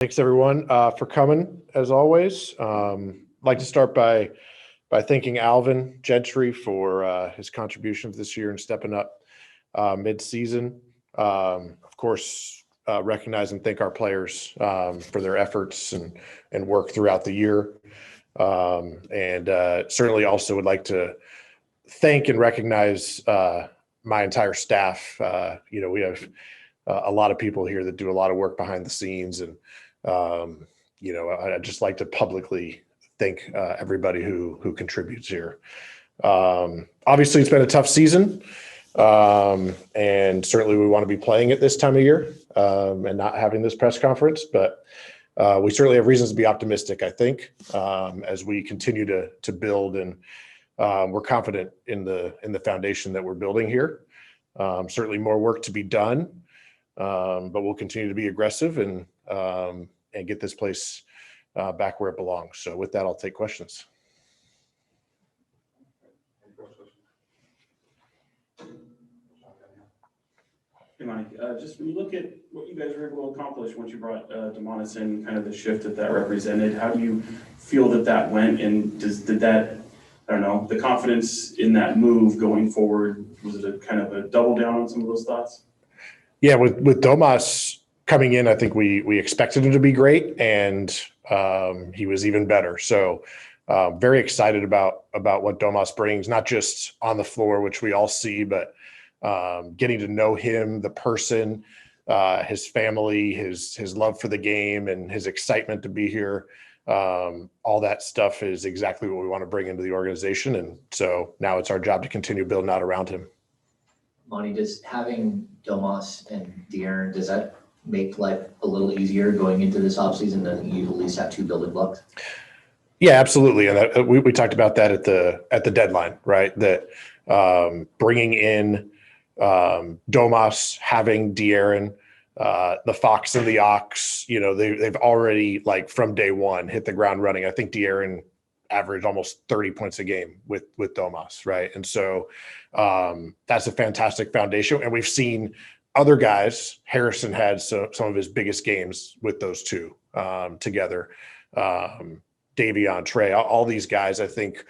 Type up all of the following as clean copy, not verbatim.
Thanks everyone for coming as always. I'd like to start by thanking Alvin Gentry for his contributions this year and stepping up mid-season. Of course, recognize and thank our players for their efforts and work throughout the year. Certainly also would like to thank and recognize my entire staff. We have a lot of people here that do a lot of work behind the scenes, and I'd just like to publicly thank everybody who contributes here. Obviously, it's been a tough season, and certainly we want to be playing it this time of year and not having this press conference. But we certainly have reasons to be optimistic, I think, as we continue to build, and we're confident in the foundation that we're building here. Certainly more work to be done, but we'll continue to be aggressive and get this place back where it belongs. So with that, I'll take questions. Hey, Monte, just when you look at what you guys were able to accomplish once you brought Domantas in, kind of the shift that represented, how do you feel that went? And did that, I don't know, the confidence in that move going forward, was it a kind of a double down on some of those thoughts? Yeah, with Domas coming in, I think we expected him to be great, and he was even better. So very excited about what Domas brings, not just on the floor, which we all see, but getting to know him, the person, his family, his love for the game, and his excitement to be here. All that stuff is exactly what we want to bring into the organization. And so now it's our job to continue building out around him. Monte, does having Domas and De'Aaron, does that make life a little easier going into this offseason, that you at least have two building blocks? Yeah, absolutely. And we talked about that at the deadline, right? That bringing in Domas, having De'Aaron, the Fox and the Ox, they've already, like, from day one hit the ground running. I think De'Aaron averaged almost 30 points a game with Domas, right? And so that's a fantastic foundation. And we've seen other guys. Harrison had some of his biggest games with those two together. Davion, Trey, all these guys, I think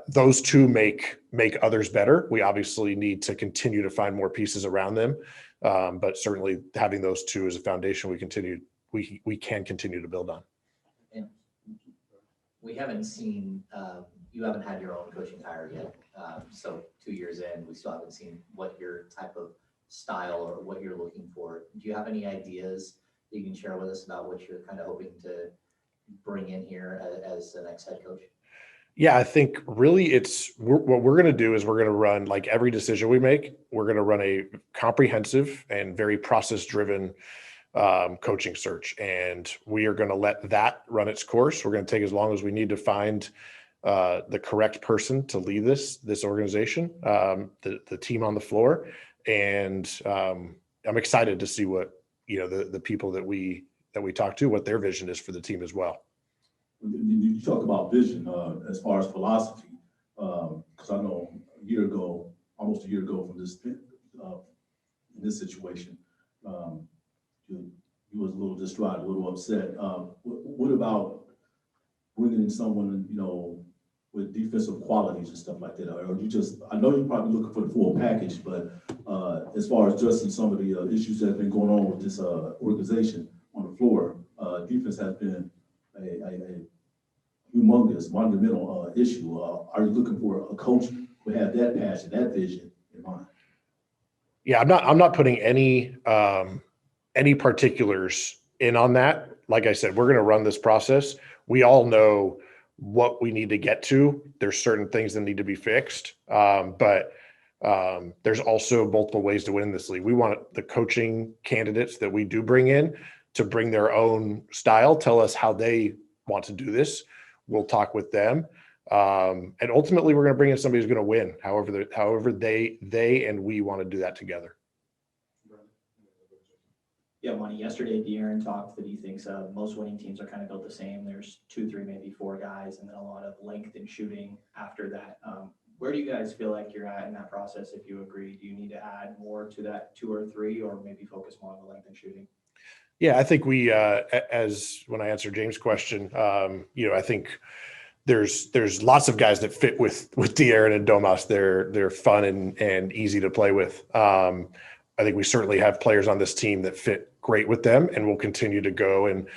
those two make others better. We obviously need to continue to find more pieces around them. But certainly having those two as a foundation, we can continue to build on. And we haven't seen, you haven't had your own coaching hire yet. So 2 years in, we still haven't seen what your type of style or what you're looking for. Do you have any ideas that you can share with us about what you're kind of hoping to bring in here as the next head coach? Yeah, I think really what we're going to do is we're going to run, like every decision we make, we're going to run a comprehensive and very process-driven coaching search. And we are going to let that run its course. We're going to take as long as we need to find the correct person to lead this organization, the team on the floor. And I'm excited to see what, the people that we talk to, what their vision is for the team as well. You talk about vision as far as philosophy, because I know almost a year ago from this in this situation, you was a little distraught, a little upset. What about bringing in someone with defensive qualities and stuff like that? Or I know you're probably looking for the full package, but as far as addressing some of the issues that have been going on with this organization on the floor, defense has been a humongous, monumental issue. Are you looking for a coach who have that passion, that vision in mind? Yeah, I'm not putting any particulars in on that. Like I said, we're going to run this process. We all know what we need to get to. There's certain things that need to be fixed, but there's also multiple ways to win this league. We want the coaching candidates that we do bring in to bring their own style, tell us how they want to do this. We'll talk with them. And ultimately we're going to bring in somebody who's going to win, however they and we want to do that together. Yeah, Monte, yesterday De'Aaron talked that he thinks most winning teams are kind of built the same. There's 2, 3, maybe 4 guys, and then a lot of length and shooting after that. Where do you guys feel like you're at in that process? If you agree, do you need to add more to that 2 or 3, or maybe focus more on the length and shooting? Yeah, I think we, as when I answered James' question, I think there's lots of guys that fit with De'Aaron and Domas. They're fun and easy to play with. I think we certainly have players on this team that fit great with them, and we'll continue to go and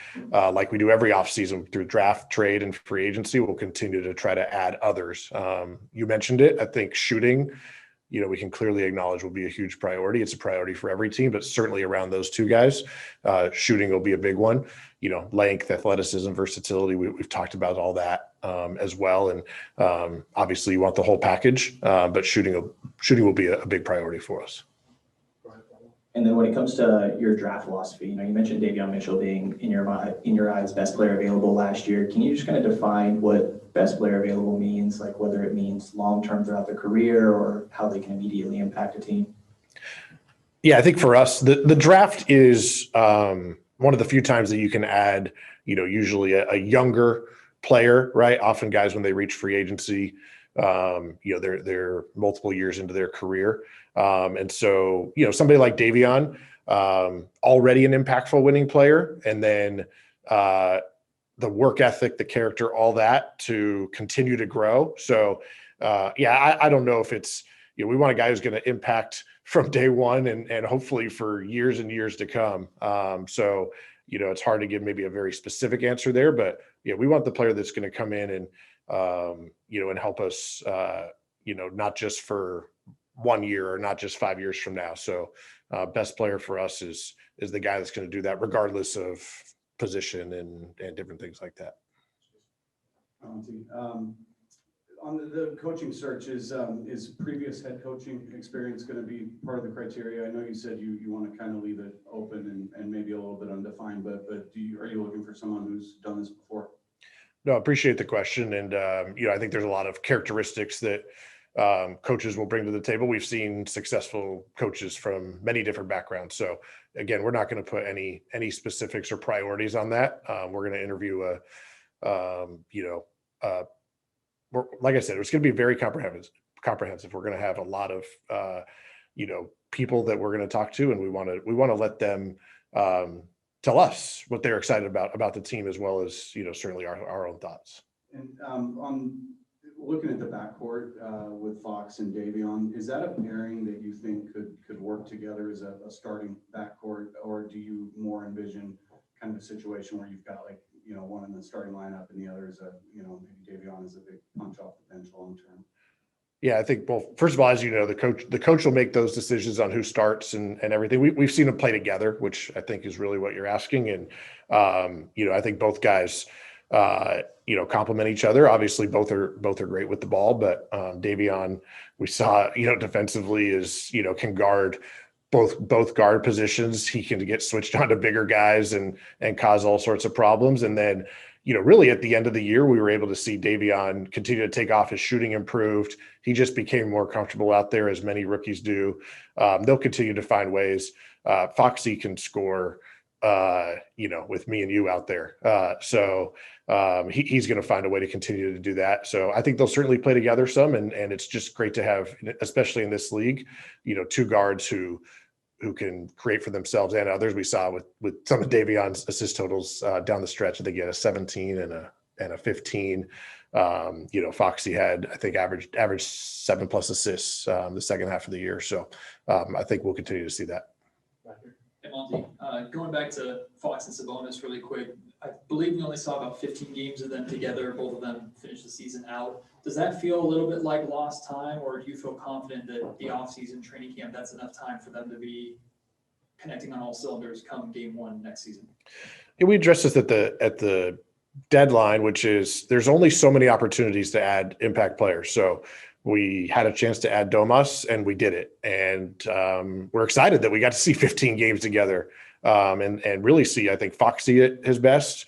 like we do every offseason through draft, trade, and free agency, we'll continue to try to add others. You mentioned it. I think shooting, we can clearly acknowledge will be a huge priority. It's a priority for every team, but certainly around those two guys, shooting will be a big one. Length, athleticism, versatility. We've talked about all that as well. And obviously you want the whole package, but shooting will be a big priority for us. And then when it comes to your draft philosophy, you mentioned Davion Mitchell being in your eyes best player available last year. Can you just kind of define what best player available means, like whether it means long-term throughout their career or how they can immediately impact a team? Yeah, I think for us, the draft is one of the few times that you can add, usually a younger player, right? Often guys, when they reach free agency, they're multiple years into their career. And so, somebody like Davion, already an impactful winning player, and then the work ethic, the character, all that to continue to grow. So, I don't know if it's, we want a guy who's going to impact from day one and hopefully for years and years to come. So, it's hard to give maybe a very specific answer there, but we want the player that's going to come in and, and help us, not just for 1 year or not just 5 years from now. So best player for us is the guy that's going to do that regardless of position and different things like that. On the coaching search, is previous head coaching experience going to be part of the criteria? I know you said you want to kind of leave it open and maybe a little bit undefined, but are you looking for someone who's done this before? No, I appreciate the question. And, I think there's a lot of characteristics that coaches will bring to the table. We've seen successful coaches from many different backgrounds. So again, we're not going to put any specifics or priorities on that. We're going to interview like I said, it's going to be very comprehensive. We're going to have a lot of, people that we're going to talk to, and we want to let them tell us what they're excited about the team, as well as, certainly our own thoughts. And on looking at the backcourt with Fox and Davion, is that a pairing that you think could work together as a starting backcourt, or do you more envision kind of a situation where you've got one in the starting lineup and the other is maybe Davion is a big punch off the bench long term? Yeah, I think, well, first of all, as you know, the coach will make those decisions on who starts and everything. We've seen them play together, which I think is really what you're asking. And, I think both guys, complement each other. Obviously both are great with the ball, but Davion, we saw, defensively is, can guard both guard positions. He can get switched on to bigger guys and cause all sorts of problems. And then, really at the end of the year, we were able to see Davion continue to take off. His shooting improved. He just became more comfortable out there, as many rookies do. They'll continue to find ways. Foxy can score, with me and you out there. So he's going to find a way to continue to do that. So I think they'll certainly play together some, and it's just great to have, especially in this league, two guards who can create for themselves and others. We saw with some of Davion's assist totals down the stretch, they get a 17 and a 15. Foxy had, I think, averaged 7+ assists the second half of the year. So I think we'll continue to see that. Hey, Monte, going back to Fox and Sabonis really quick, I believe we only saw about 15 games of them together. Both of them finished the season out. Does that feel a little bit like lost time, or do you feel confident that the offseason training camp, that's enough time for them to be connecting on all cylinders come game one next season? Yeah, we addressed this at the deadline, which is there's only so many opportunities to add impact players. So we had a chance to add Domas, and we did it. And we're excited that we got to see 15 games together and really see, I think, Foxy at his best,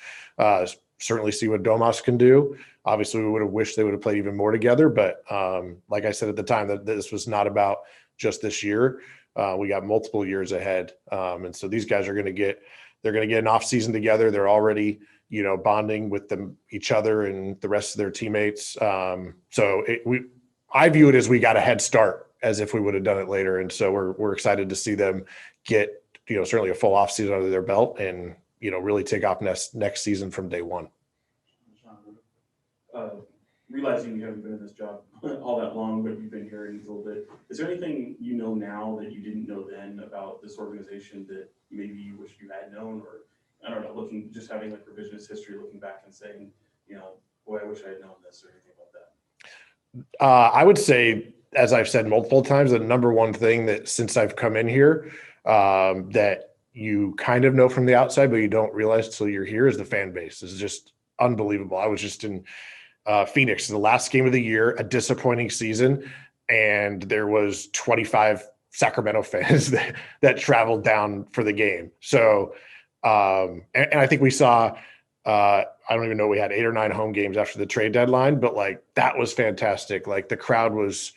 certainly see what Domas can do. Obviously, we would have wished they would have played even more together. But like I said at the time, that this was not about just this year. We got multiple years ahead. And so these guys are going to get an off season together. They're already, bonding with each other and the rest of their teammates. I view it as we got a head start, as if we would have done it later. And so we're excited to see them get certainly a full offseason under their belt and, really take off next season from day one. Realizing you haven't been in this job all that long, but you've been here a little bit, is there anything you know now that you didn't know then about this organization that maybe you wish you had known, or I don't know, just having like revisionist history, looking back and saying, boy, I wish I had known this or anything like that? I would say, as I've said multiple times, the number one thing that since I've come in here that you kind of know from the outside, but you don't realize until you're here is the fan base. It's just unbelievable. I was just in Phoenix, the last game of the year, a disappointing season, and there was 25 Sacramento fans that traveled down for the game. So, and I think we saw, I don't even know, we had 8 or 9 home games after the trade deadline, but like that was fantastic. Like the crowd was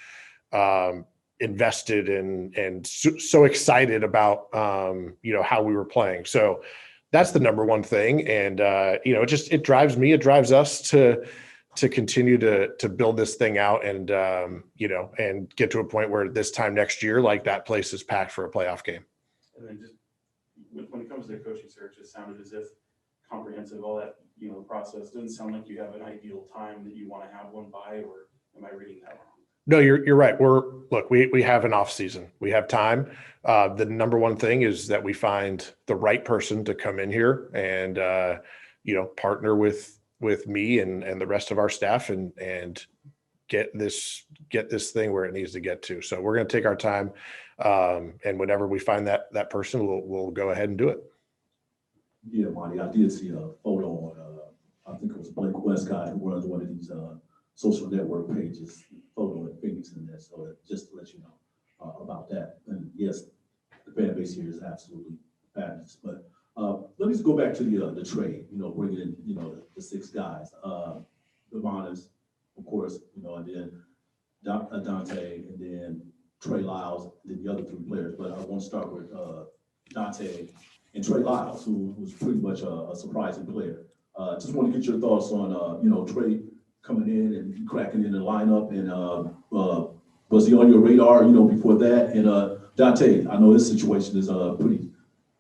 invested and so excited about, how we were playing. So that's the number one thing. And, it drives me, it drives us to continue to build this thing out and, and get to a point where this time next year, like that place is packed for a playoff game. And then just when it comes to the coaching search, it sounded as if comprehensive, all that, process doesn't sound like you have an ideal time that you want to have one by, or am I reading that wrong? No, you're right. We have an off season. We have time. The number one thing is that we find the right person to come in here and, partner with me and the rest of our staff and get this thing where it needs to get to. So we're going to take our time. And whenever we find that person, we'll go ahead and do it. Yeah, Monte, I did see a photo on, I think it was Blake Westcott, who runs one of these social network pages, photo in Phoenix in there. So just to let you know about that. And yes, the fan base here is absolutely fabulous. But let me just go back to the trade, bringing in, the 6 guys. Domantas, of course, and then Dante, and then Trey Lyles, and then the other 3 players. But I want to start with Dante and Trey Lyles, who was pretty much a surprising player. Just want to get your thoughts on, Trey coming in and cracking in the lineup, and was he on your radar, before that? And Dante, I know his situation is pretty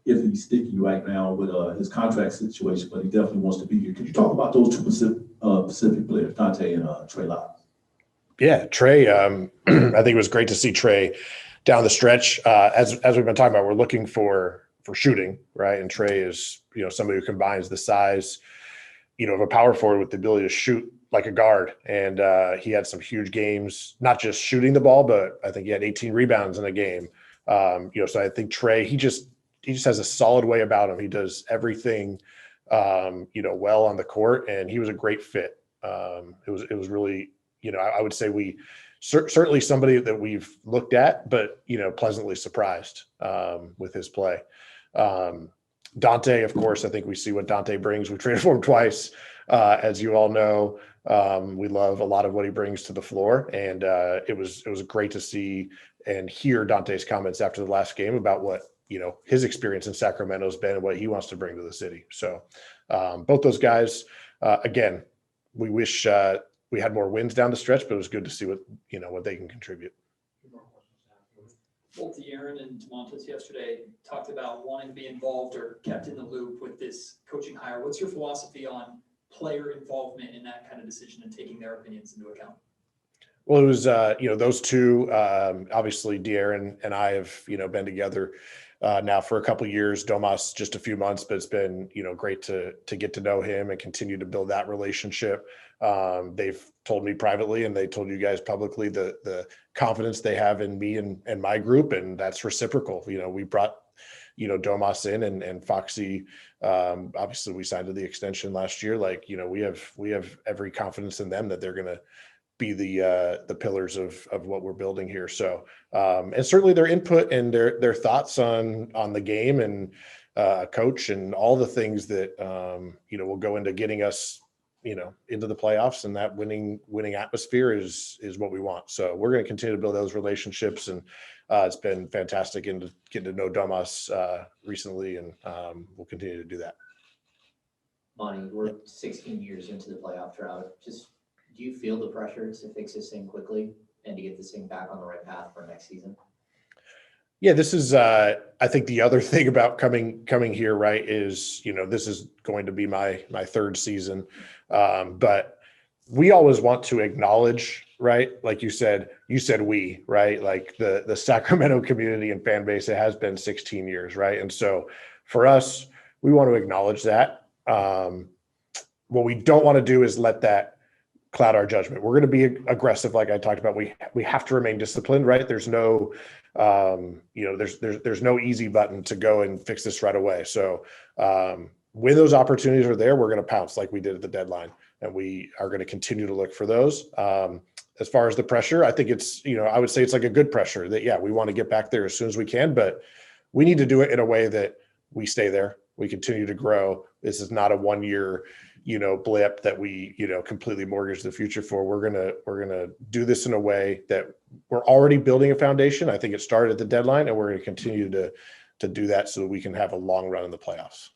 iffy, sticky right now with his contract situation, but he definitely wants to be here. Could you talk about those 2 Pacific players, Dante and Trey Lyles? Yeah, Trey, I think it was great to see Trey down the stretch. As we've been talking about, we're looking for shooting, right? And Trey is, somebody who combines the size, of a power forward with the ability to shoot like a guard. And he had some huge games, not just shooting the ball, but I think he had 18 rebounds in a game. So I think Trey, he just has a solid way about him. He does everything, well on the court, and he was a great fit. It was really, I would say we certainly somebody that we've looked at, but, pleasantly surprised with his play. Dante, of course, I think we see what Dante brings. We traded for him twice, as you all know. We love a lot of what he brings to the floor, and it was great to see and hear Dante's comments after the last game about what his experience in Sacramento has been and what he wants to bring to the city. So both those guys, again, we wish we had more wins down the stretch, but it was good to see what they can contribute. Both De'Aaron and Domantas yesterday talked about wanting to be involved or kept in the loop with this coaching hire. What's your philosophy on player involvement in that kind of decision and taking their opinions into account? Well, it was, those 2, obviously De'Aaron and I have, been together now for a couple of years. Domas just a few months, but it's been, great to get to know him and continue to build that relationship. They've told me privately, and they told you guys publicly, the confidence they have in me and my group, and that's reciprocal. We brought, Domas in and Foxy. Obviously, we signed to the extension last year. Like, we have every confidence in them that they're going to be the pillars of what we're building here. So, and certainly their input and their thoughts on the game and coach and all the things that will go into getting us into the playoffs, and that winning atmosphere is what we want. So we're going to continue to build those relationships, and it's been fantastic getting to know Domas recently, and we'll continue to do that. Monte, we're 16 years into the playoff drought. Just, do you feel the pressure to fix this thing quickly and to get this thing back on the right path for next season? Yeah, this is, I think the other thing about coming here, right, is, this is going to be my third season. But we always want to acknowledge, right? Like you said we, right? Like the Sacramento community and fan base, it has been 16 years, right? And so for us, we want to acknowledge that. What we don't want to do is let that cloud our judgment. We're going to be aggressive, like I talked about. We have to remain disciplined, right? There's no, there's no easy button to go and fix this right away. So when those opportunities are there, we're going to pounce like we did at the deadline, and we are going to continue to look for those. As far as the pressure, I think it's, I would say it's like a good pressure that, yeah, we want to get back there as soon as we can, but we need to do it in a way that we stay there. We continue to grow. This is not a 1 year, blip that we, completely mortgage the future for. We're going to do this in a way that we're already building a foundation. I think it started at the deadline, and we're going to continue to do that so that we can have a long run in the playoffs.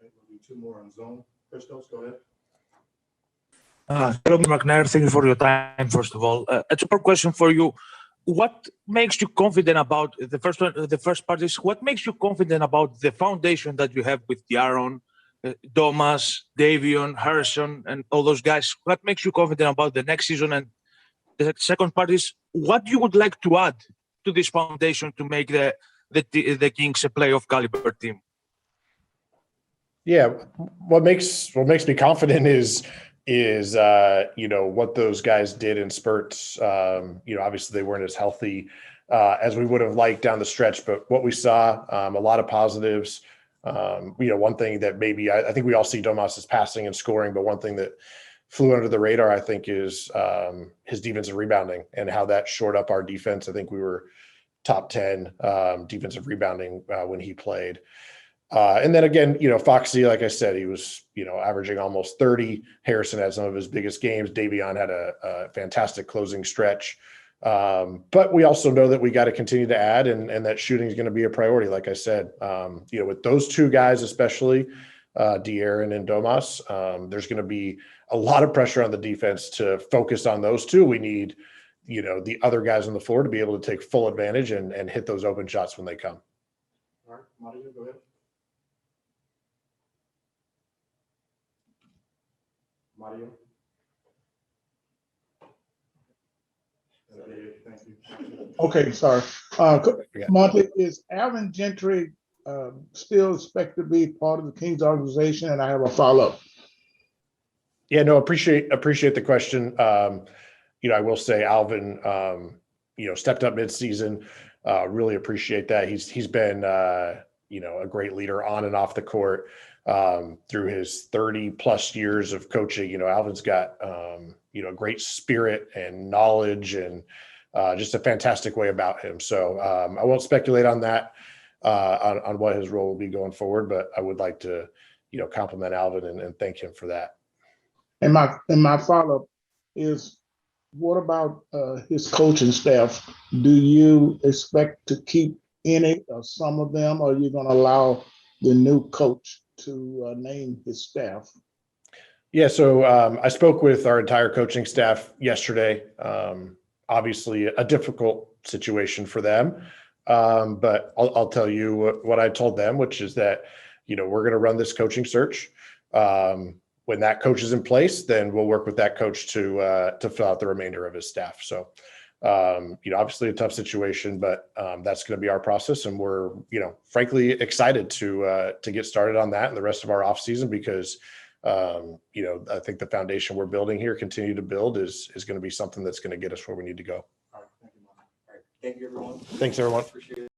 Okay, we'll do 2 more on zone. Christos, go ahead. Hello, McNair. Thank you for your time, first of all. A super question for you. What makes you confident about the first one? The first part is, what makes you confident about the foundation that you have with De'Aaron, Thomas, Davion, Harrison, and all those guys? What makes you confident about the next season? And the second part is, what you would like to add to this foundation to make the Kings a playoff caliber team? Yeah, what makes me confident is what those guys did in spurts. Obviously they weren't as healthy as we would have liked down the stretch, but what we saw, a lot of positives. One thing that maybe I think we all see Domantas passing and scoring, but one thing that flew under the radar, I think, is his defensive rebounding and how that shored up our defense. I think we were top 10 defensive rebounding when he played. And then again, Foxy, like I said, he was, averaging almost 30. Harrison had some of his biggest games. Davion had a fantastic closing stretch. But we also know that we got to continue to add, and that shooting is going to be a priority. Like I said, with those 2 guys, especially De'Aaron and Domas, there's going to be a lot of pressure on the defense to focus on those 2. We need, the other guys on the floor to be able to take full advantage and hit those open shots when they come. All right, Monte, go ahead. Mario. Thank you. Okay, sorry. Monte, is Alvin Gentry still expected to be part of the Kings organization? And I have a follow-up. Yeah, no, appreciate the question. I will say Alvin, stepped up midseason. Really appreciate that. He's been, a great leader on and off the court. Through his 30 plus years of coaching, Alvin's got, a great spirit and knowledge and just a fantastic way about him. So I won't speculate on that, on what his role will be going forward, but I would like to, compliment Alvin and thank him for that. And my follow-up is, what about his coaching staff? Do you expect to keep any or some of them, or are you going to allow the new coach to name his staff? Yeah, so I spoke with our entire coaching staff yesterday. Obviously, a difficult situation for them, but I'll tell you what I told them, which is that we're going to run this coaching search. When that coach is in place, then we'll work with that coach to fill out the remainder of his staff. So, obviously a tough situation, but that's going to be our process, and we're frankly excited to get started on that and the rest of our offseason, because I think the foundation we're building here, continue to build, is going to be something that's going to get us where we need to go. All right, thank you, Monte. All right, thank you, everyone. Thanks, everyone. Appreciate it.